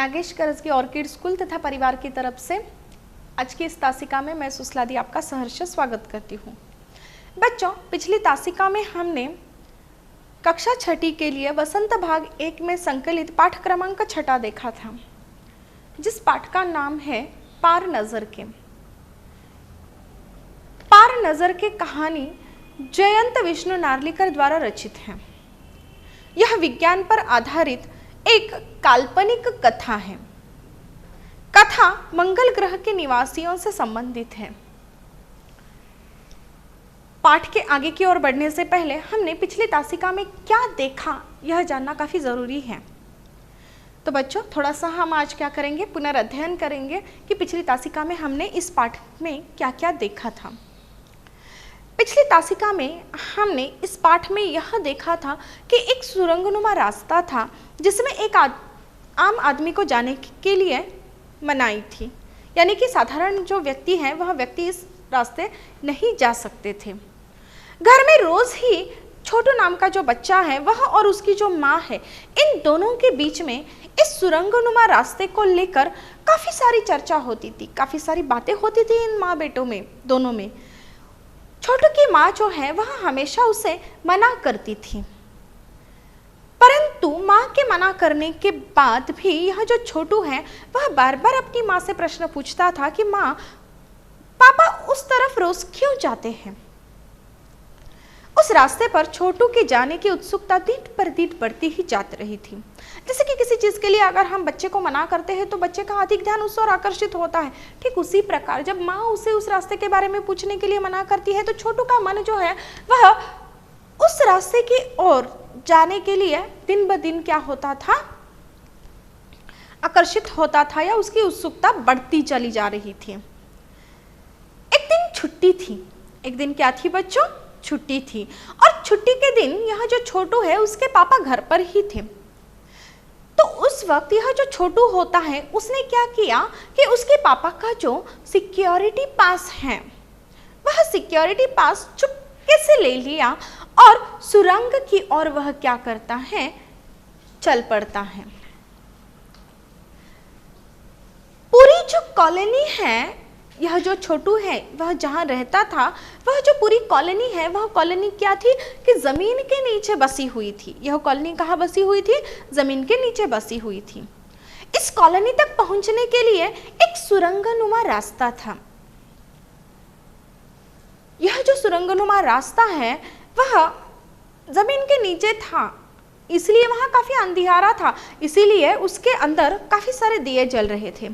Nagesh Karajgi orchid school तथा परिवार की तरफ से आज की इस तासिका में मैं सुस्लादी आपका सहर्ष स्वागत करती हूँ। बच्चों, पिछली तासिका में हमने कक्षा छठी के लिए वसंत भाग 1 में संकलित पाठ क्रमांक 6 देखा था, जिस पाठ का नाम है पार नजर के। पार नजर के कहानी जयंत विष्णु नार्लिकर द्वारा रचित है। यह विज्ञान पर आधारित एक काल्पनिक कथा है। कथा मंगल ग्रह के निवासियों से संबंधित है। पाठ के आगे की ओर बढ़ने से पहले हमने पिछली तासिका में क्या देखा यह जानना काफी जरूरी है। तो बच्चों, थोड़ा सा हम आज क्या करेंगे, पुनर्अध्ययन करेंगे कि पिछली तासिका में हमने इस पाठ में क्या क्या देखा था। पिछली तासिका में हमने इस पाठ में यह देखा था कि एक सुरंगनुमा रास्ता था जिसमें एक आम आदमी को जाने के लिए मनाही थी, यानी कि साधारण जो व्यक्ति है वह व्यक्ति इस रास्ते नहीं जा सकते थे। घर में रोज ही छोटू नाम का जो बच्चा है वह और उसकी जो माँ है, इन दोनों के बीच में इस सुरंगनुमा रास्ते को लेकर काफी सारी चर्चा होती थी, काफी सारी बातें होती थी इन माँ बेटों में दोनों में। छोटू की माँ जो है वह हमेशा उसे मना करती थी, परंतु माँ के मना करने के बाद भी यह जो छोटू है वह बार बार अपनी माँ से प्रश्न पूछता था कि माँ, पापा उस तरफ रोज क्यों जाते हैं। उस रास्ते पर छोटू के जाने की उत्सुकता दिन पर दिन बढ़ती ही जात रही थी। जैसे कि किसी चीज के लिए अगर हम बच्चे को मना करते हैं तो बच्चे का अधिक ध्यान उस ओर आकर्षित होता है। ठीक उसी प्रकार जब माँ उसे उस रास्ते के बारे में पूछने के लिए मना करती है तो छोटू का मन जो है वह उस रास्ते की ओर जाने के लिए दिन ब दिन क्या होता था, आकर्षित होता था, या उसकी उत्सुकता बढ़ती चली जा रही थी। एक दिन छुट्टी थी। एक दिन क्या थी बच्चों? छुट्टी थी। और छुट्टी के दिन यह जो छोटू है उसके पापा घर पर ही थे। तो उस वक्त यह जो छोटू होता है उसने क्या किया कि उसके पापा का जो सिक्योरिटी पास है वह सिक्योरिटी पास चुपके से ले लिया और सुरंग की ओर वह क्या करता है, चल पड़ता है। पूरी जो कॉलोनी है, यह जो छोटू है वह जहाँ रहता था, वह जो पूरी कॉलोनी है वह कॉलोनी क्या थी कि जमीन के नीचे बसी हुई थी। यह कॉलोनी कहाँ बसी हुई थी? जमीन के नीचे बसी हुई थी। इस कॉलोनी तक पहुंचने के लिए एक सुरंगनुमा रास्ता था। यह जो सुरंगनुमा रास्ता है वह जमीन के नीचे था, इसलिए वहां काफी अंधियारा था, इसीलिए उसके अंदर काफी सारे दिए जल रहे थे।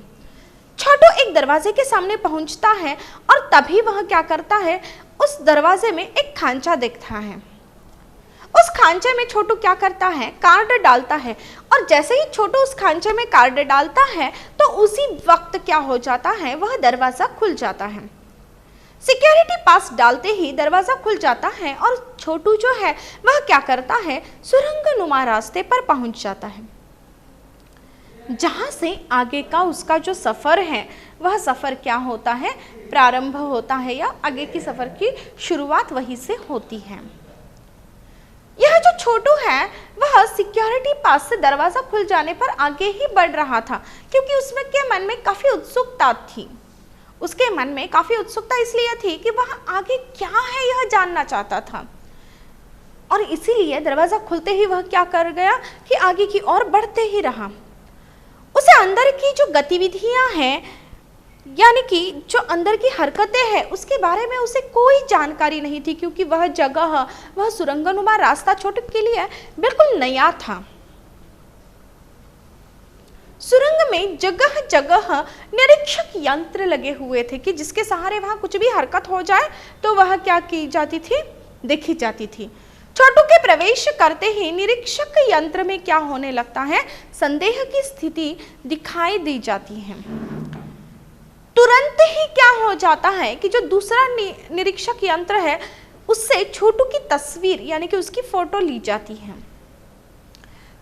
छोटू एक दरवाजे के सामने पहुंचता है और तभी वह क्या करता है, उस दरवाजे में एक खांचा देखता है। उस खांचे में छोटू क्या करता है, कार्ड डालता है। और जैसे ही छोटू उस खांचे में कार्ड डालता है तो उसी वक्त क्या हो जाता है, वह दरवाजा खुल जाता है। सिक्योरिटी पास डालते ही दरवाजा खुल जाता है और छोटू जो है वह क्या करता है, सुरंगनुमा रास्ते पर पहुंच जाता है, जहां से आगे का उसका जो सफर है वह सफर क्या होता है, प्रारंभ होता है, या आगे की सफर की शुरुआत वहीं से होती है। यह जो छोटू है वह सिक्योरिटी पास से दरवाजा खुल जाने पर आगे ही बढ़ रहा था, क्योंकि उसमें के मन में काफी उत्सुकता थी। उसके मन में काफी उत्सुकता इसलिए थी कि वह आगे क्या है यह जानना चाहता था, और इसीलिए दरवाजा खुलते ही वह क्या कर गया कि आगे की ओर बढ़ते ही रहा। उसे अंदर की जो गतिविधियां हैं, यानी कि जो अंदर की हरकतें हैं, उसके बारे में उसे कोई जानकारी नहीं थी, क्योंकि वह जगह, वह सुरंगनुमा रास्ता छोटू के लिए बिल्कुल नया था। सुरंग में जगह जगह निरीक्षक यंत्र लगे हुए थे कि जिसके सहारे वहां कुछ भी हरकत हो जाए तो वह क्या की जाती थी, देखी जाती थी। छोटू के प्रवेश करते ही निरीक्षक यंत्र में क्या होने लगता है, संदेह की स्थिति दिखाई दी जाती है। तुरंत ही क्या हो जाता है कि जो दूसरा निरीक्षक यंत्र है उससे छोटू की तस्वीर, यानी कि उसकी फोटो ली जाती है।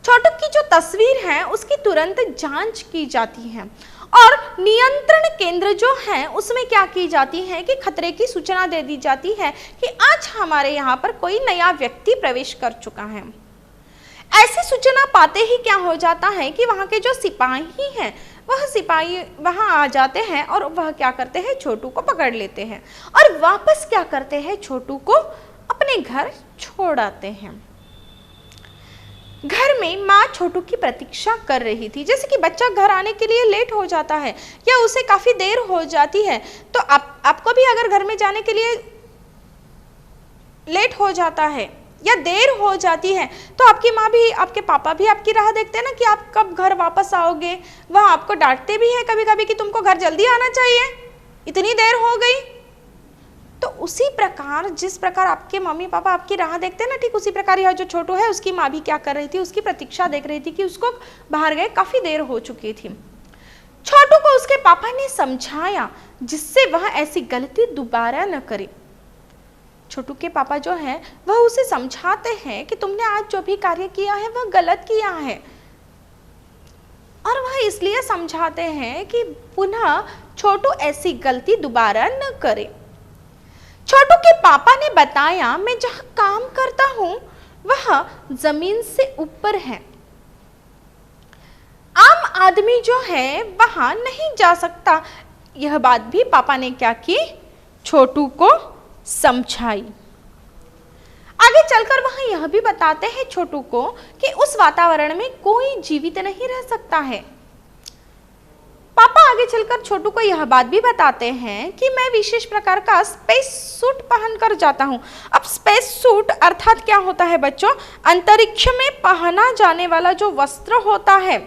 छोटू की जो तस्वीर है उसकी तुरंत जांच की जाती है और नियंत्रण केंद्र जो है उसमें क्या की जाती है कि खतरे की सूचना दे दी जाती है कि आज हमारे यहाँ पर कोई नया व्यक्ति प्रवेश कर चुका है। ऐसी सूचना पाते ही क्या हो जाता है कि वहां के जो सिपाही हैं वह सिपाही वहां आ जाते हैं और वह क्या करते हैं, छोटू को पकड़ लेते हैं और वापस क्या करते हैं, छोटू को अपने घर छोड़ आते हैं। घर में माँ छोटू की प्रतीक्षा कर रही थी। जैसे कि बच्चा घर आने के लिए लेट हो जाता है या उसे काफी देर हो जाती है, तो आपको भी अगर घर में जाने के लिए लेट हो जाता है या देर हो जाती है तो आपकी माँ भी, आपके पापा भी आपकी राह देखते हैं ना कि आप कब घर वापस आओगे। वह आपको डांटते भी है कभी कभी कि तुमको घर जल्दी आना चाहिए, इतनी देर हो गई। तो उसी प्रकार जिस प्रकार आपके मम्मी पापा आपकी राह देखते हैं ना, ठीक उसी प्रकार यह जो छोटू है उसकी माँ भी क्या कर रही थी, उसकी प्रतीक्षा देख रही थी कि उसको बाहर गए काफी देर हो चुकी थी। छोटू को उसके पापा ने समझाया जिससे वह ऐसी गलती दोबारा न करे। छोटू के पापा जो है वह उसे समझाते हैं कि तुमने आज जो भी कार्य किया है वह गलत किया है, और वह इसलिए समझाते हैं कि पुनः छोटू ऐसी गलती दोबारा न करे। छोटू के पापा ने बताया, मैं जहां काम करता हूं वह जमीन से ऊपर है, आम आदमी जो है वहां नहीं जा सकता। यह बात भी पापा ने क्या की, छोटू को समझाई। आगे चलकर वह यह भी बताते हैं छोटू को कि उस वातावरण में कोई जीवित नहीं रह सकता है। पापा आगे चलकर छोटू को यह बात भी बताते हैं कि मैं विशेष प्रकार का स्पेस सूट पहनकर जाता हूं। अब स्पेस सूट अर्थात क्या होता है बच्चों, अंतरिक्ष में पहना जाने वाला जो वस्त्र होता है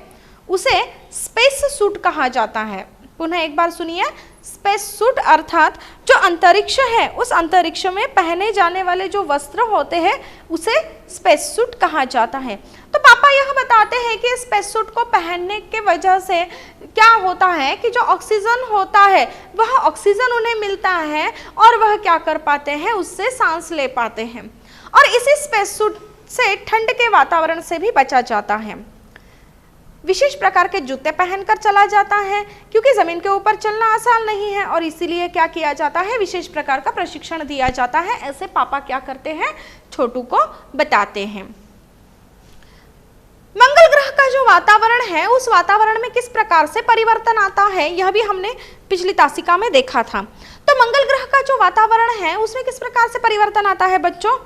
उसे स्पेस सूट कहा जाता है। पुनः एक बार सुनिए, स्पेस सूट अर्थात जो अंतरिक्ष है उस अंतरिक्ष में पहने जाने वाले जो वस्त्र होते हैं उसे स्पेस सूट कहा जाता है। तो पापा यह बताते हैं कि स्पेस सूट को पहनने के वजह से क्या होता है कि जो ऑक्सीजन होता है वह ऑक्सीजन उन्हें मिलता है और वह क्या कर पाते हैं, उससे सांस ले पाते हैं, और इसी स्पेस सूट से ठंड के वातावरण से भी बचा जाता है। विशेष प्रकार के जूते पहनकर चला जाता है क्योंकि जमीन के ऊपर चलना आसान नहीं है, और इसीलिए क्या किया जाता है, विशेष प्रकार का प्रशिक्षण दिया जाता है। ऐसे पापा क्या करते हैं, छोटू को बताते हैं। मंगल ग्रह का जो वातावरण है उस वातावरण में किस प्रकार से परिवर्तन आता है यह भी हमने पिछली तासिका में देखा था। तो मंगल ग्रह का जो वातावरण है उसमें किस प्रकार से परिवर्तन आता है बच्चों,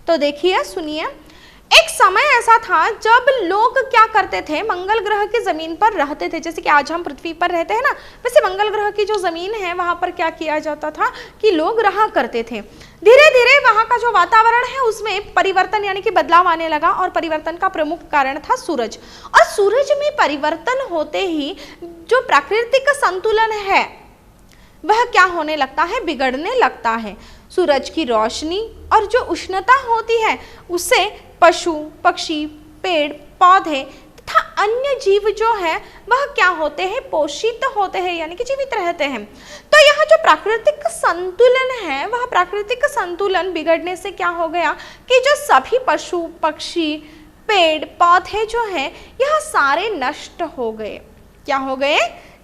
तो देखिए सुनिए। एक समय ऐसा था जब लोग क्या करते थे, मंगल ग्रह की जमीन पर रहते थे। जैसे कि आज हम पृथ्वी पर रहते हैं ना, वैसे मंगल ग्रह की जो जमीन है वहां पर क्या किया जाता था कि लोग रहा करते थे। धीरे धीरे वहां का जो वातावरण है उसमें परिवर्तन यानी कि बदलाव आने लगा, और परिवर्तन का प्रमुख कारण था सूरज। और सूरज में परिवर्तन होते ही जो प्राकृतिक संतुलन है वह क्या होने लगता है, बिगड़ने लगता है। सूरज की रोशनी और जो उष्णता होती है उससे पशु पक्षी, पेड़ पौधे तथा अन्य जीव जो है वह क्या होते हैं, पोषित होते हैं यानी कि जीवित रहते हैं। तो यह जो प्राकृतिक संतुलन है वह प्राकृतिक संतुलन बिगड़ने से क्या हो गया कि जो सभी पशु पक्षी, पेड़ पौधे जो हैं यह सारे नष्ट हो गए। क्या हो गए,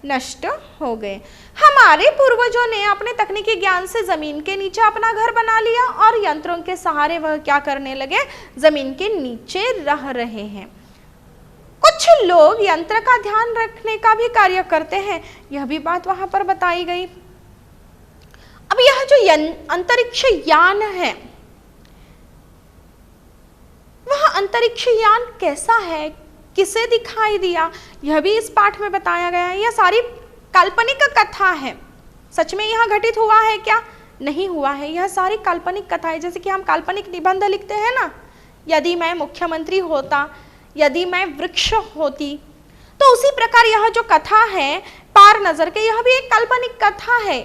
नष्ट हो गए। हमारे पूर्वजों ने अपने तकनीकी ज्ञान से जमीन के नीचे अपना घर बना लिया और यंत्रों के सहारे वह क्या करने लगे, जमीन के नीचे रह रहे हैं। कुछ लोग यंत्र का ध्यान रखने का भी कार्य करते हैं, यह भी बात वहां पर बताई गई। अब यह जो अंतरिक्ष यान है वह अंतरिक्ष यान कैसा है, किसे दिखाई दिया, यह भी इस पाठ में बताया गया है। यह सारी काल्पनिक कथा है, सच में यह घटित हुआ है क्या, नहीं हुआ है, यह सारी काल्पनिक कथा है। जैसे कि हम काल्पनिक निबंध लिखते हैं ना, यदि मैं मुख्यमंत्री होता, यदि मैं वृक्ष होती, तो उसी प्रकार यह जो कथा है पार नजर के, यह भी एक काल्पनिक कथा है।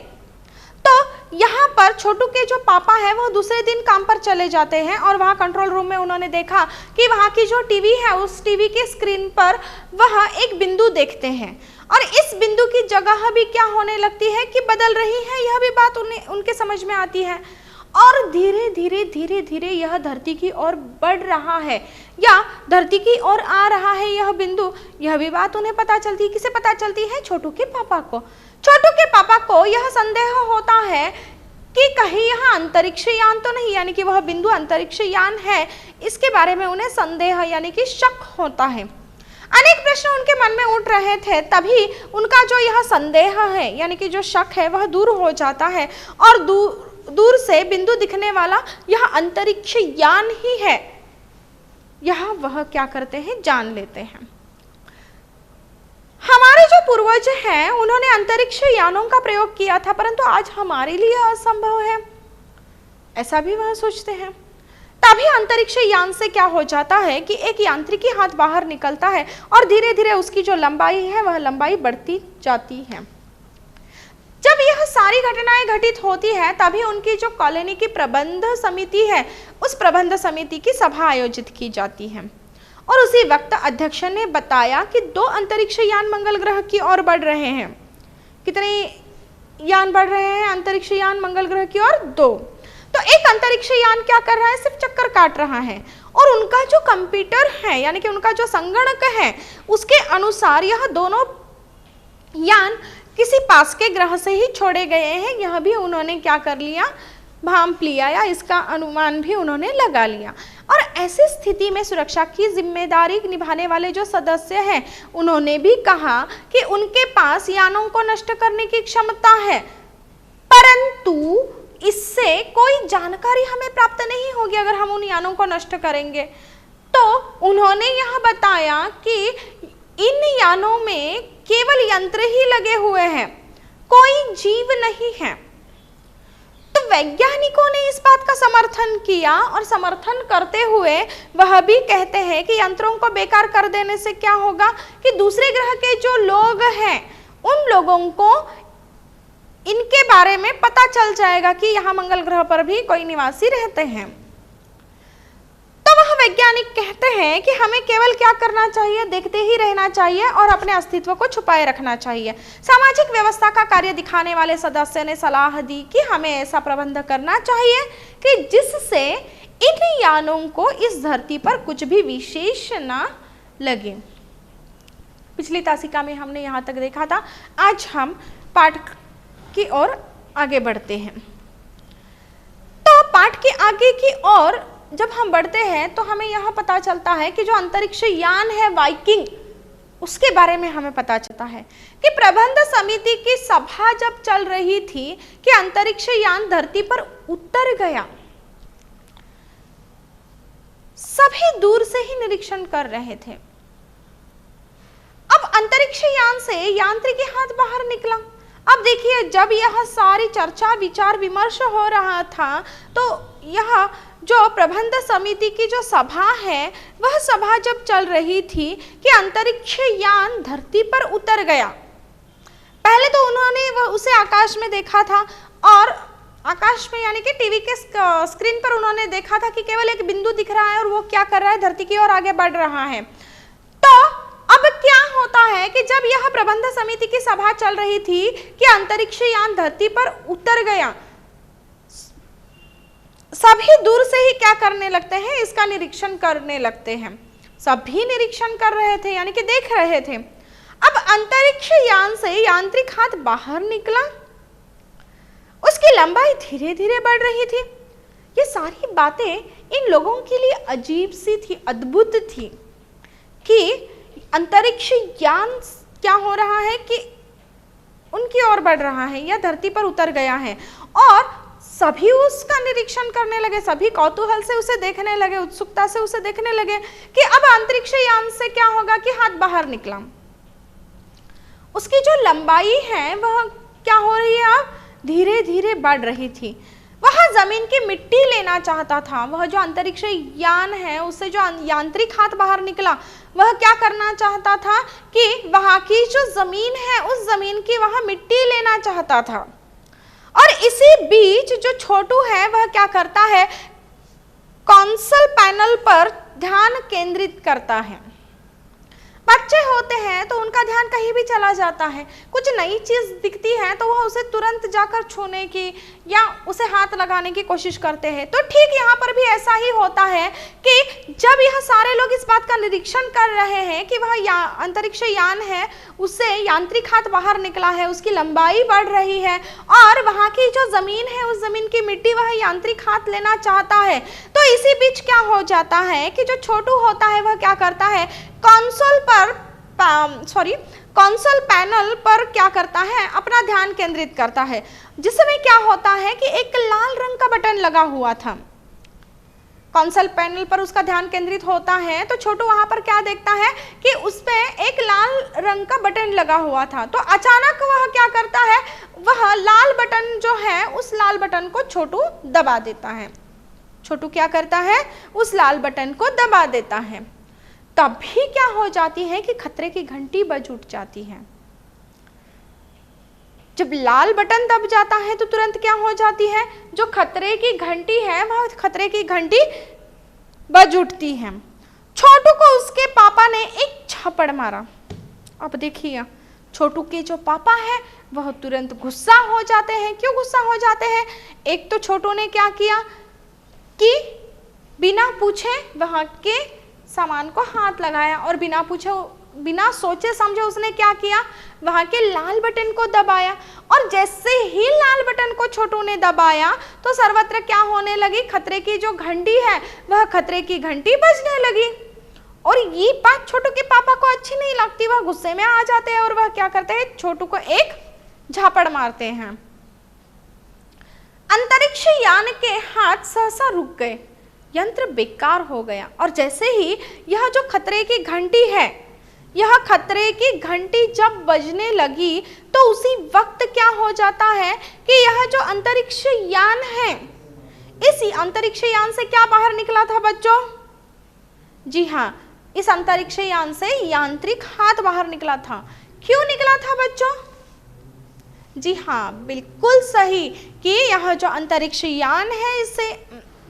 तो यहाँ पर छोटू के जो पापा है वह दूसरे दिन काम पर चले जाते हैं और वहाँ कंट्रोल रूम में उन्होंने देखा कि वहाँ की जो टीवी है उस टीवी के स्क्रीन पर वह एक बिंदु देखते हैं, और इस बिंदु की जगह भी क्या होने लगती है कि बदल रही है। यह भी बात उनके समझ में आती है, और धीरे धीरे धीरे धीरे यह धरती की ओर बढ़ रहा है या धरती की ओर आ रहा है यह बिंदु। यह भी बात उन्हें पता चलती है, किसे पता चलती है, छोटू के पापा को। छोटू के पापा को यह संदेह होता है कि कहीं यहाँ अंतरिक्ष यान तो नहीं, यानी कि वह बिंदु अंतरिक्ष यान है, इसके बारे में उन्हें संदेह यानी कि शक होता है। अनेक प्रश्न उनके मन में उठ रहे थे, तभी उनका जो यह संदेह है यानी कि जो शक है वह दूर हो जाता है और दूर से बिंदु दिखने वाला यह अंतरिक्ष यान ही है, यह वह क्या करते हैं, जान लेते हैं। हमारे जो पूर्वज हैं उन्होंने अंतरिक्ष यानों का प्रयोग किया था, परंतु आज हमारे लिए असंभव है, ऐसा भी वह सोचते हैं। तभी अंतरिक्ष यान से क्या हो जाता है कि एक यांत्रिकी हाथ बाहर निकलता है और धीरे धीरे उसकी जो लंबाई है वह लंबाई बढ़ती जाती है। जब यह सारी घटनाएं घटित होती है तभी उनकी जो कॉलोनी की प्रबंध समिति है उस प्रबंध समिति की सभा आयोजित की जाती है और उसी वक्त अध्यक्ष ने बताया कि 2 अंतरिक्ष यान मंगल ग्रह की ओर बढ़ रहे हैं। कितने यान बढ़ रहे हैं अंतरिक्ष यान मंगल ग्रह की ओर? 2। तो एक अंतरिक्ष यान क्या कर रहा है, सिर्फ चक्कर काट रहा है और उनका जो कंप्यूटर है यानी कि उनका जो संगणक है उसके अनुसार यह दोनों यान किसी पास के ग्रह से ही छोड़े गए हैं। यह भी उन्होंने क्या कर लिया, भांप लिया या इसका अनुमान भी उन्होंने लगा लिया। और ऐसी स्थिति में सुरक्षा की जिम्मेदारी निभाने वाले जो सदस्य हैं उन्होंने भी कहा कि उनके पास यानों को नष्ट करने की क्षमता है, परंतु इससे कोई जानकारी हमें प्राप्त नहीं होगी अगर हम उन यानों को नष्ट करेंगे। तो उन्होंने यह बताया कि इन यानों में केवल यंत्र ही लगे हुए हैं, कोई जीव नहीं है। तो वैज्ञानिकों ने इस बात का समर्थन किया और समर्थन करते हुए वह भी कहते हैं कि यंत्रों को बेकार कर देने से क्या होगा कि दूसरे ग्रह के जो लोग हैं उन लोगों को इनके बारे में पता चल जाएगा कि यहाँ मंगल ग्रह पर भी कोई निवासी रहते हैं। तो वह वैज्ञानिक कहते हैं कि हमें केवल क्या करना चाहिए, देखते ही रहना चाहिए और अपने अस्तित्व को छुपाए रखना चाहिए। सामाजिक व्यवस्था का कार्य दिखाने वाले सदस्य ने सलाह दी कि हमें ऐसा प्रबंध करना चाहिए कि जिससे इन यानों को इस धरती पर कुछ भी विशेष ना लगे। पिछली तासिका में हमने यहाँ तक देखा था, आज हम पाठ की ओर आगे बढ़ते हैं। तो पाठ के आगे की ओर जब हम बढ़ते हैं तो हमें यह पता चलता है कि जो अंतरिक्ष यान है वाइकिंग, उसके बारे में हमें पता चलता है कि प्रबंध समिति की सभा जब चल रही थी कि अंतरिक्ष यान धरती पर उतर गया, सभी दूर से ही निरीक्षण कर रहे थे। अब अंतरिक्ष यान से यांत्रिकी हाथ बाहर निकला। अब देखिए, जब यह सारी चर्चा विचार विमर्श हो रहा था तो यह जो प्रबंध समिति की जो सभा है वह सभा जब चल रही थी कि अंतरिक्ष यान धरती पर उतर गया। पहले तो उन्होंने वह उसे आकाश में देखा था और आकाश में यानी कि टीवी के स्क्रीन पर उन्होंने देखा था कि केवल एक बिंदु दिख रहा है और वो क्या कर रहा है, धरती की ओर आगे बढ़ रहा है। तो अब क्या होता है कि जब यह प्रबंध समिति की सभा चल रही थी कि अंतरिक्ष यान धरती पर उतर गया, सभी दूर से ही क्या करने लगते हैं, इसका निरीक्षण करने लगते हैं। सभी निरीक्षण कर रहे थे यानी कि देख रहे थे। अब अंतरिक्ष यान से यांत्रिक हाथ बाहर निकला, उसकी लंबाई धीरे धीरे बढ़ रही थी। ये सारी बातें इन लोगों के लिए अजीब सी थी, अद्भुत थी कि अंतरिक्ष यान क्या हो रहा है कि उनकी ओर बढ़ रहा है या धरती पर उतर गया है और सभी उसका निरीक्षण करने लगे, सभी कौतूहल से उसे देखने लगे, उत्सुकता से उसे देखने लगे कि अब अंतरिक्ष यान से क्या होगा कि हाथ बाहर निकला। उसकी जो लंबाई है वह क्या हो रही है, अब धीरे धीरे बढ़ रही थी। वह जमीन की मिट्टी लेना चाहता था। वह जो अंतरिक्ष यान है उससे जो यांत्रिक हाथ बाहर निकला वह क्या करना चाहता था कि वहां की जो जमीन है उस जमीन की वह मिट्टी लेना चाहता था। और इसी बीच जो छोटू है वह क्या करता है, कंसोल पैनल पर ध्यान केंद्रित करता है। बच्चे होते हैं तो उनका ध्यान कहीं भी चला जाता है, कुछ नई चीज दिखती है तो वह उसे तुरंत जाकर छूने की या उसे हाथ लगाने की कोशिश करते हैं। तो ठीक यहाँ पर भी ऐसा ही होता है कि जब यह सारे लोग इस बात का निरीक्षण कर रहे हैं कि वह अंतरिक्ष यान है, उससे यांत्रिक हाथ बाहर निकला है, उसकी लंबाई बढ़ रही है और वहाँ की जो जमीन है उस जमीन की मिट्टी वह यांत्रिक हाथ लेना चाहता है। तो इसी बीच क्या हो जाता है कि जो छोटू होता है वह क्या करता है, कंसोल पैनल पर क्या करता है, अपना ध्यान केंद्रित करता है, जिसमें क्या होता है कि एक लाल रंग का बटन लगा हुआ था। कंसोल पैनल पर उसका ध्यान केंद्रित होता है तो छोटू वहां पर क्या देखता है कि उस पे एक लाल रंग का बटन लगा हुआ था। तो अचानक वह क्या करता है, वह लाल बटन जो है उस लाल बटन को छोटू दबा देता है। छोटू क्या करता है, उस लाल बटन को दबा देता है। तभी क्या हो जाती है कि खतरे की घंटी बज उठ जाती है। जब लाल बटन दब जाता है तो तुरंत क्या हो जाती है, जो खतरे की घंटी है वह खतरे की घंटी बज उठती है। छोटू को उसके पापा ने एक झापड़ मारा। अब देखिए छोटू के जो पापा है वह तुरंत गुस्सा हो जाते हैं। क्यों गुस्सा हो जाते हैं, एक तो छोटू ने क्या किया कि बिना पूछे वहां के सामान को हाथ लगाया और बिना सोचे समझे उसने क्या किया, वहां के लाल बटन को दबाया। और जैसे ही लाल बटन को छोटू ने दबाया तो सर्वत्र क्या होने लगी, खतरे की जो घंटी है वह खतरे की घंटी बजने लगी। और ये बात छोटू के पापा को अच्छी नहीं लगती, वह गुस्से में आ जाते हैं और वह क्या करते हैं, छोटू को एक झापड़ मारते हैं। अंतरिक्ष यान के हाथ सहसा रुक गए, यंत्र बेकार हो गया। और जैसे ही यह जो खतरे की घंटी है, यह खतरे की घंटी जब बजने लगी तो उसी वक्त क्या हो जाता है कि यह जो अंतरिक्ष यान है, इस अंतरिक्ष यान से क्या बाहर निकला था बच्चों, जी हाँ, इस अंतरिक्ष यान से यांत्रिक हाथ बाहर निकला था। क्यों निकला था बच्चों, जी हाँ बिल्कुल सही, कि यह जो अंतरिक्ष यान है इससे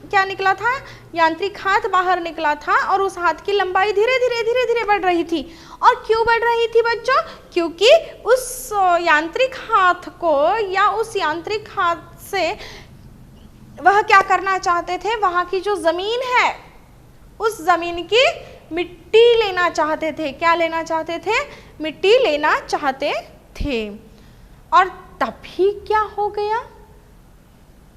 क्या निकला था, यांत्रिक हाथ बाहर निकला था और उस हाथ की लंबाई धीरे धीरे बढ़ रही थी। और क्यों बढ़ रही थी बच्चों, क्योंकि उस यांत्रिक हाथ को या उस यांत्रिक हाथ से वह क्या करना चाहते थे, वहां की जो जमीन है उस जमीन की मिट्टी लेना चाहते थे। क्या लेना चाहते थे, मिट्टी लेना चाहते थे। और तभी क्या हो गया,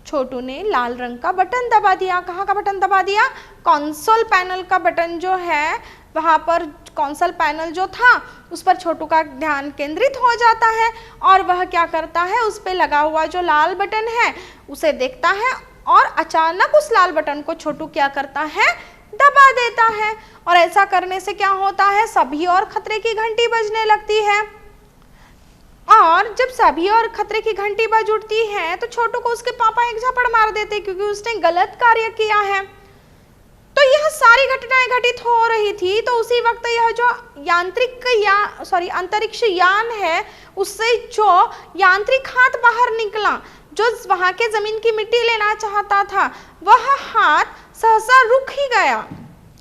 छोटू ने लाल रंग का बटन दबा दिया। कहाँ का बटन दबा दिया, कंसोल पैनल का बटन जो है वहाँ पर कंसोल पैनल जो था उस पर छोटू का ध्यान केंद्रित हो जाता है और वह क्या करता है, उस पर लगा हुआ जो लाल बटन है उसे देखता है और अचानक उस लाल बटन को छोटू क्या करता है, दबा देता है। और ऐसा करने से क्या होता है, सभी और खतरे की घंटी बजने लगती है। और जब सभी और खतरे की घंटी बज उठती है तो छोटू को उसके पापा एक झापड़ मार देते क्योंकि उसने गलत कार्य किया है। तो यह सारी घटनाएं घटित हो रही थी। तो उसी वक्त यह जो अंतरिक्ष यान है उससे जो यांत्रिक हाथ बाहर निकला, जो वहां के जमीन की मिट्टी लेना चाहता था, वह हाथ सहसा रुक ही गया।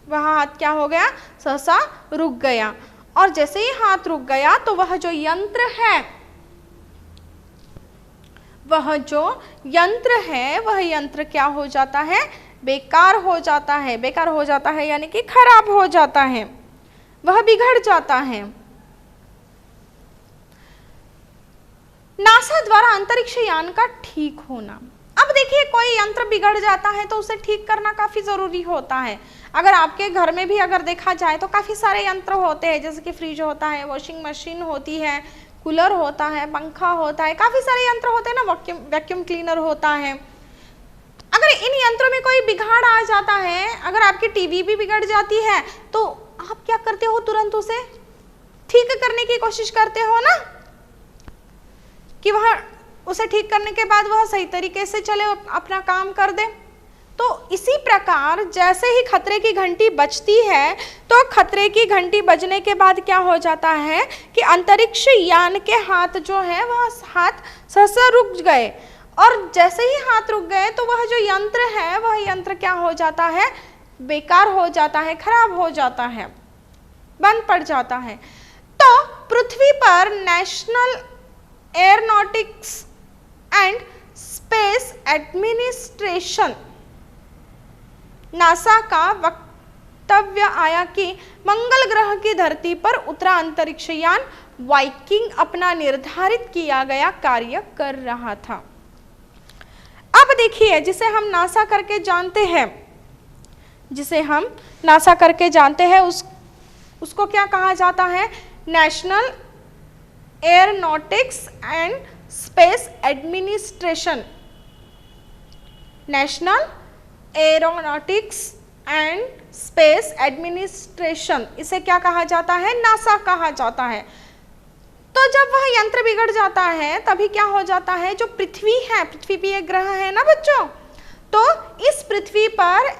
वह हाथ क्या हो गया, सहसा रुक गया। और जैसे ही हाथ रुक गया तो वह जो यंत्र है, वह यंत्र क्या हो जाता है, बेकार हो जाता है। बेकार हो जाता है यानी कि खराब हो जाता है, वह बिगड़ जाता है। नासा द्वारा अंतरिक्ष यान का ठीक होना। अब देखिए कोई यंत्र बिगड़ जाता है तो उसे ठीक करना काफी जरूरी होता है। अगर आपके घर में भी अगर देखा जाए तो काफी सारे यंत्र होते हैं, जैसे कि फ्रिज होता है, वॉशिंग मशीन होती है, कूलर होता है, पंखा होता है, काफी सारे यंत्र होते हैं ना, वैक्यूम क्लीनर होता है। अगर इन यंत्रों में कोई बिगाड़ आ जाता है, अगर आपकी टीवी भी बिगड़ जाती है तो आप क्या करते हो, तुरंत उसे ठीक करने की कोशिश करते हो ना, कि वह उसे ठीक करने के बाद वह सही तरीके से चले, अपना काम कर दे। तो इसी प्रकार जैसे ही खतरे की घंटी बजती है तो खतरे की घंटी बजने के बाद क्या हो जाता है कि अंतरिक्ष यान के हाथ जो है वह हाथ सहसा रुक गए। और जैसे ही हाथ रुक गए तो वह जो यंत्र है वह यंत्र क्या हो जाता है, बेकार हो जाता है, खराब हो जाता है। बंद पड़ जाता है। तो पृथ्वी पर national aeronautics and space administration NASA का वक्तव्य आया कि मंगल ग्रह की धरती पर उतरा अंतरिक्ष यान वाइकिंग अपना निर्धारित किया गया कार्य कर रहा था। अब देखिए, जिसे हम नासा करके जानते हैं, उसको क्या कहा जाता है? National aeronautics and space administration. National aeronautics and space administration, इसे क्या कहा जाता है? नासा कहा जाता है। तो जब वह यंत्र बिगड़ जाता है तभी क्या हो जाता है? जो पृथ्वी है, पृथ्वी भी एक ग्रह है ना बच्चों, तो इस पृथ्वी पर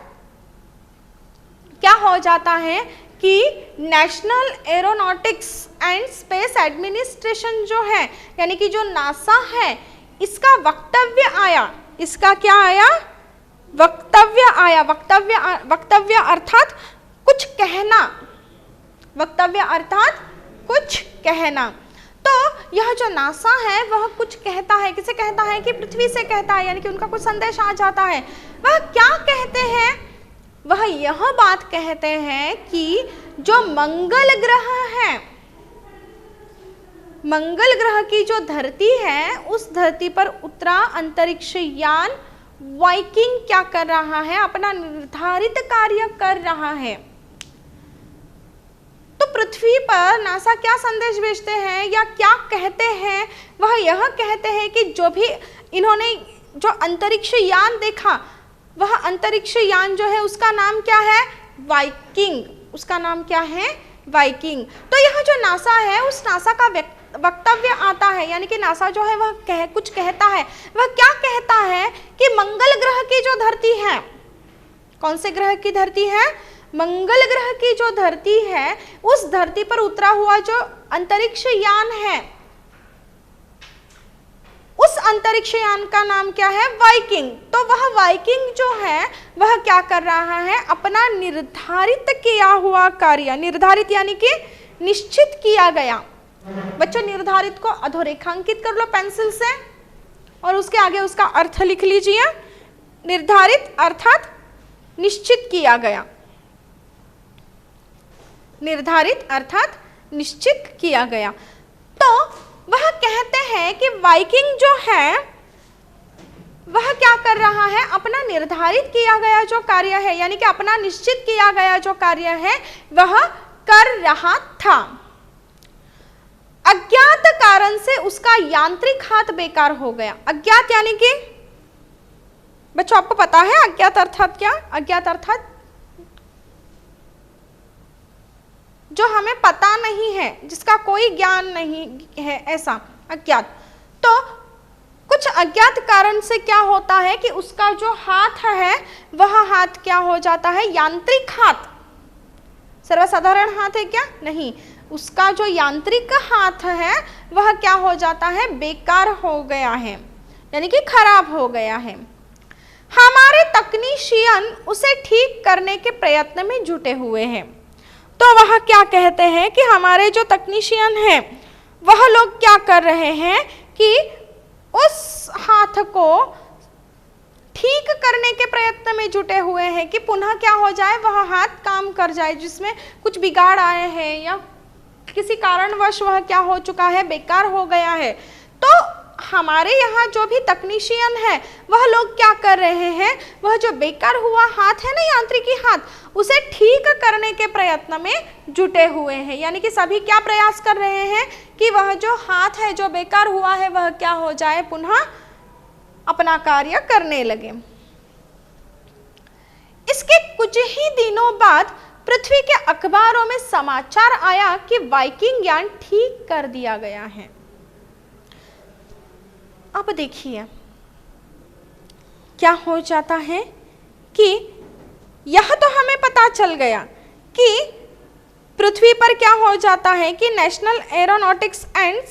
क्या हो जाता है कि national aeronautics and space administration जो है, यानी कि जो नासा है, इसका वक्तव्य आया। इसका क्या आया? वक्तव्य आया। वक्तव्य अर्थात कुछ कहना। वक्तव्य अर्थात कुछ कहना। तो यह जो नासा है वह कुछ कहता है। किसे कहता है? कि पृथ्वी से कहता है, यानी कि उनका कुछ संदेश आ जाता है। वह क्या कहते हैं? वह यह बात कहते हैं कि जो मंगल ग्रह है, मंगल ग्रह की जो धरती है, उस धरती पर उतरा अंतरिक्ष यान वाइकिंग क्या कर रहा है? अपना निर्धारित कार्य कर रहा है। तो पृथ्वी पर नासा क्या संदेश भेजते हैं या क्या कहते हैं? वह यह कहते हैं कि जो भी इन्होंने जो अंतरिक्ष यान देखा, वह अंतरिक्ष यान जो है उसका नाम क्या है? वाइकिंग। उसका नाम क्या है? वाइकिंग। तो यह जो नासा है, उस नासा का वक्तव्य आता है, यानी कि नासा जो है वह कुछ कहता है। वह क्या कहता है? कि मंगल ग्रह की जो धरती है, कौन से ग्रह की धरती है? मंगल ग्रह की जो धरती है, उस धरती पर उतरा हुआ जो अंतरिक्ष यान है, उस अंतरिक्ष यान का नाम क्या है? वाइकिंग। तो वह वाइकिंग जो है वह क्या कर रहा है? अपना निर्धारित किया हुआ कार्य, निर्धारित यानी कि निश्चित किया गया। बच्चों, निर्धारित को अधोरेखांकित कर लो पेंसिल से और उसके आगे उसका अर्थ लिख लीजिए। निर्धारित अर्थात निश्चित किया गया। निर्धारित अर्थात निश्चित किया गया। तो वह कहते हैं कि वाइकिंग जो है वह क्या कर रहा है? अपना निर्धारित किया गया जो कार्य है, यानी कि अपना निश्चित किया गया जो कार्य है वह कर रहा था। अज्ञात कारण से उसका यांत्रिक हाथ बेकार हो गया। अज्ञात यानी कि बच्चों आपको पता है अज्ञात अर्थात क्या? अज्ञात अर्थात जो हमें पता नहीं है, जिसका कोई ज्ञान नहीं है, ऐसा अज्ञात। तो कुछ अज्ञात कारण से क्या होता है कि उसका जो हाथ है वह हाथ क्या हो जाता है? यांत्रिक हाथ। सर्वसाधारण हाथ है क्या? नहीं, उसका जो यांत्रिक हाथ है वह क्या हो जाता है? बेकार हो गया है, यानी कि खराब हो गया है। हमारे तकनीशियन उसे ठीक करने के प्रयत्न में जुटे हुए हैं। तो वह क्या कहते हैं कि हमारे जो तकनीशियन हैं वह लोग क्या कर रहे हैं कि उस हाथ को ठीक करने के प्रयत्न में जुटे हुए हैं कि पुनः क्या हो जाए? वह हाथ काम कर जाए, जिसमें कुछ बिगाड़ आए हैं या किसी कारणवश वह क्या हो चुका है? बेकार हो गया है। तो हमारे यहाँ जो भी तकनीशियन है वह लोग क्या कर रहे हैं? वह जो बेकार हुआ हाथ है ना, यांत्रिकी हाथ, उसे ठीक करने के प्रयत्न में जुटे हुए हैं। यानी कि सभी क्या प्रयास कर रहे हैं कि वह जो हाथ है जो बेकार हुआ है वह क्या हो जाए? पुनः अपना कार्य करने लगे। इसके कुछ ही दिनों बाद पृथ्वी के अखबारों में समाचार आया कि वाइकिंग यान ठीक कर दिया गया है। अब देखिए क्या हो जाता है कि यह तो हमें पता चल गया कि पृथ्वी पर क्या हो जाता है कि national aeronautics and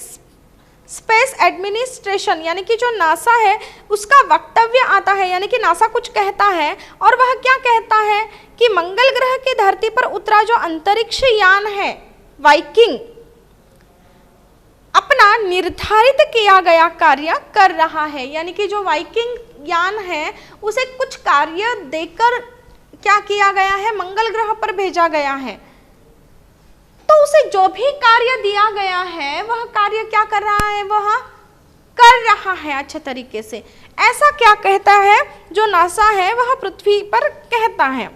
space administration यानी कि जो नासा है उसका वक्तव्य आता है, यानी कि नासा कुछ कहता है और वह क्या कहता है कि मंगल ग्रह की धरती पर उतरा जो अंतरिक्ष यान है वाइकिंग अपना निर्धारित किया गया कार्य कर रहा है। यानी कि जो वाइकिंग यान है उसे कुछ कार्य देकर क्या किया गया है, मंगल ग्रह पर भेजा गया है। तो उसे जो भी कार्य दिया गया है वह कार्य क्या कर रहा है, वह कर रहा है अच्छे तरीके से। ऐसा क्या कहता है जो नासा है वह पृथ्वी पर कहता है।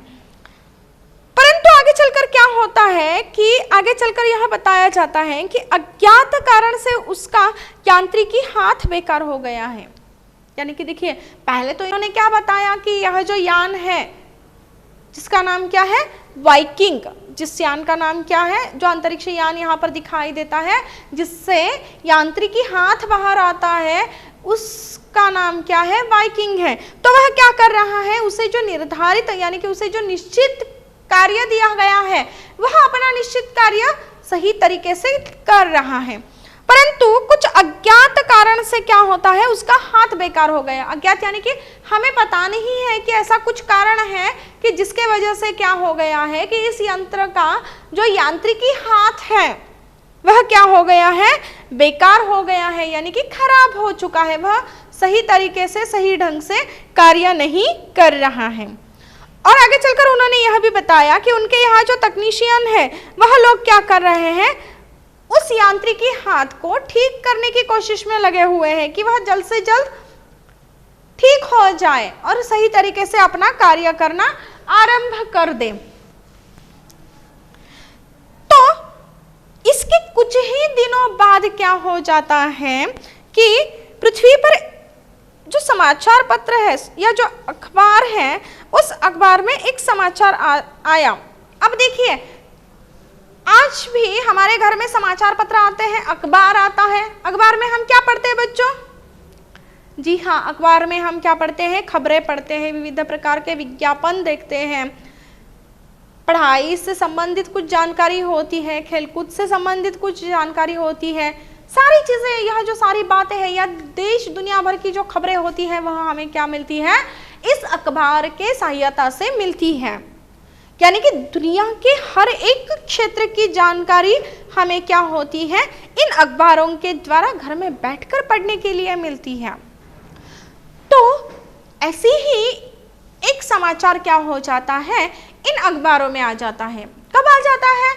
परंतु आगे चलकर क्या होता है कि आगे चलकर यह बताया जाता है कि अज्ञात कारण से उसका यांत्रिकी हाथ बेकार हो गया है। यानी कि देखिए, पहले तो इन्होंने क्या बताया कि यह जो यान है जिसका नाम क्या है, वाइकिंग, जिस यान का नाम क्या है, जो अंतरिक्ष यान यहाँ पर दिखाई देता है जिससे यांत्रिकी हाथ बाहर आता है, उसका नाम क्या है, वाइकिंग है। तो वह क्या कर रहा है, उसे जो निर्धारित यानी कि उसे जो निश्चित कार्य दिया गया है वह अपना निश्चित कार्य सही तरीके से कर रहा है। परंतु कुछ अज्ञात कारण से क्या होता है, उसका हाथ बेकार हो गया। अज्ञात यानी कि हमें पता नहीं है कि ऐसा कुछ कारण है कि जिसके वजह से क्या हो गया है कि इस यंत्र का जो यांत्रिकी हाथ है वह क्या हो गया है, बेकार हो गया है, यानी कि खराब हो चुका है, वह सही तरीके से सही ढंग से कार्य नहीं कर रहा है। और आगे चलकर उन्होंने यह भी बताया कि उनके यहाँ जो तकनीशियन है वह लोग क्या कर रहे हैं, उस यांत्रिकी हाथ को ठीक करने की कोशिश में लगे हुए हैं कि वह जल्द से जल्द ठीक हो जाए और सही तरीके से अपना कार्य करना आरंभ कर दे। तो इसके कुछ ही दिनों बाद क्या हो जाता है कि पृथ्वी पर जो समाचार पत्र है या जो अखबार है उस अखबार में एक समाचार आया। अब देखिए, आज भी हमारे घर में समाचार पत्र आते हैं, अखबार आता है। अखबार में हम क्या पढ़ते हैं बच्चों? जी हाँ, अखबार में हम क्या पढ़ते हैं, खबरें पढ़ते हैं, विविध प्रकार के विज्ञापन देखते हैं, पढ़ाई से संबंधित कुछ जानकारी होती है, खेलकूद से संबंधित कुछ जानकारी होती है, सारी चीजें, यह जो सारी बातें हैं या देश दुनिया भर की जो खबरें होती हैं वह हमें क्या मिलती है, इस अखबार के सहायता से मिलती है। यानी कि दुनिया के हर एक क्षेत्र की जानकारी हमें क्या होती है, इन अखबारों के द्वारा घर में बैठकर पढ़ने के लिए मिलती है। तो ऐसे ही एक समाचार क्या हो जाता है, इन अखबारों में आ जाता है। कब आ जाता है?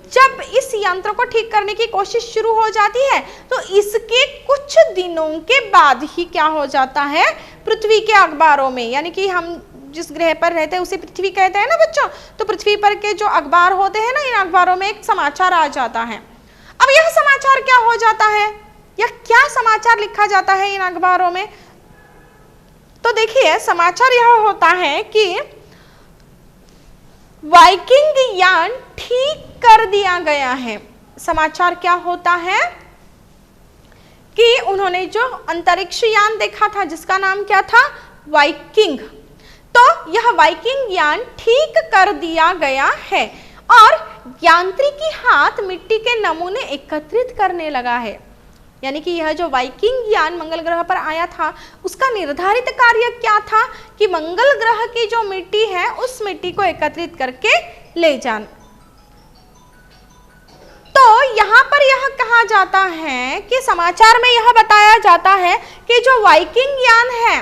जब इस यंत्र को ठीक करने की कोशिश शुरू हो जाती है तो इसके कुछ दिनों के बाद ही क्या हो जाता है, पृथ्वी के अखबारों में, यानी कि हम जिस ग्रह पर रहते हैं उसे पृथ्वी कहते हैं ना बच्चों, तो पृथ्वी पर के जो अखबार होते हैं ना, इन अखबारों में एक समाचार आ जाता है। अब यह समाचार क्या हो जाता है या क्या समाचार लिखा जाता है इन अखबारों में? तो देखिए, समाचार यह होता है कि वाइकिंग यान ठीक कर दिया गया है। समाचार क्या होता है कि उन्होंने जो अंतरिक्ष यान देखा था जिसका नाम क्या था, वाइकिंग, तो यह वाइकिंग यान ठीक कर दिया गया है और यांत्रिकी हाथ मिट्टी के नमूने एकत्रित करने लगा है। यानी कि यह जो वाइकिंग यान मंगल ग्रह पर आया था उसका निर्धारित कार्य क्या था कि मंगल ग्रह की जो मिट्टी है उस मिट्टी को एकत्रित करके ले जाना। तो यहाँ पर यह कहा जाता है कि समाचार में यह बताया जाता है कि जो वाइकिंग यान है,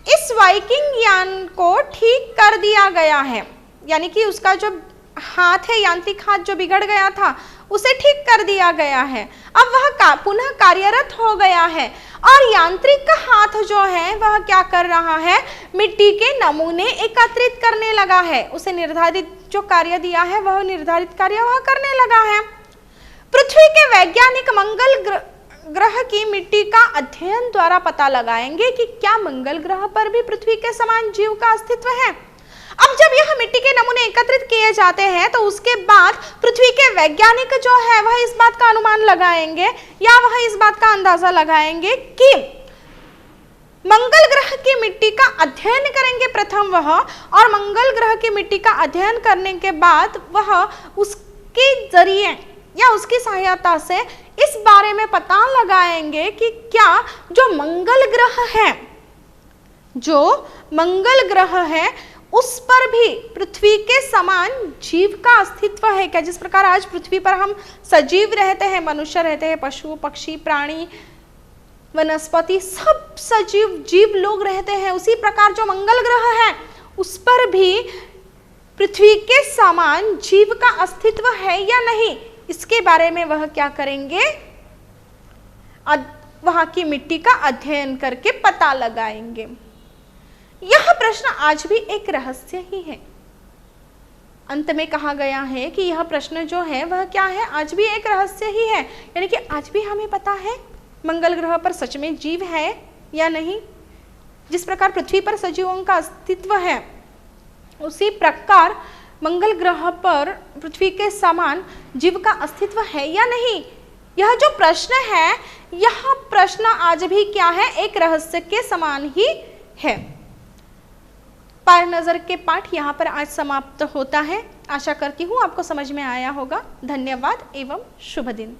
इस वाइकिंग यान को ठीक कर दिया गया है, यानी कि उसका जो हाथ है, यांत्रिक हाथ जो बिगड़ गया था उसे ठीक कर दिया गया है। अब वह पुनः कार्यरत हो गया है और यांत्रिक हाथ जो है वह क्या कर रहा है, मिट्टी के नमूने एकत्रित करने लगा है। उसे निर्धारित जो कार्य दिया है वह निर्धारित कार्य वह करने लगा है। पृथ्वी के वैज्ञानिक मंगल ग्रह की मिट्टी का अध्ययन द्वारा पता लगाएंगे कि क्या मंगल ग्रह पर भी पृथ्वी के समान जीव का अस्तित्व है। अब जब यह मिट्टी के नमूने एकत्रित किए जाते हैं तो उसके बाद पृथ्वी के वैज्ञानिक जो है वह इस बात का अनुमान लगाएंगे या वह इस बात का अंदाजा लगाएंगे कि मंगल ग्रह की मिट्टी का अध्ययन करेंगे प्रथम वह, और मंगल ग्रह की मिट्टी का अध्ययन करने के बाद वह उसके जरिए या उसकी सहायता से इस बारे में पता लगाएंगे कि क्या जो मंगल ग्रह है उस पर भी पृथ्वी के समान जीव का अस्तित्व है क्या। जिस प्रकार आज पृथ्वी पर हम सजीव रहते हैं, मनुष्य रहते हैं, पशु पक्षी प्राणी वनस्पति सब सजीव जीव लोग रहते हैं, उसी प्रकार जो मंगल ग्रह है उस पर भी पृथ्वी के समान जीव का अस्तित्व है या नहीं, इसके बारे में वह क्या करेंगे, वहां की मिट्टी का अध्ययन करके पता लगाएंगे। यह प्रश्न आज भी एक रहस्य ही है। अंत में कहा गया है कि यह प्रश्न जो है वह क्या है, आज भी एक रहस्य ही है। यानी कि आज भी हमें पता है मंगल ग्रह पर सच में जीव है या नहीं। जिस प्रकार पृथ्वी पर सजीवों का अस्तित्व है उसी प्रकार मंगल ग्रह पर पृथ्वी के समान जीव का अस्तित्व है या नहीं, यह जो प्रश्न है यह प्रश्न आज भी क्या है, एक रहस्य के समान ही है। पार नजर के पाठ यहाँ पर आज समाप्त होता है। आशा करती हूँ आपको समझ में आया होगा। धन्यवाद एवं शुभ दिन।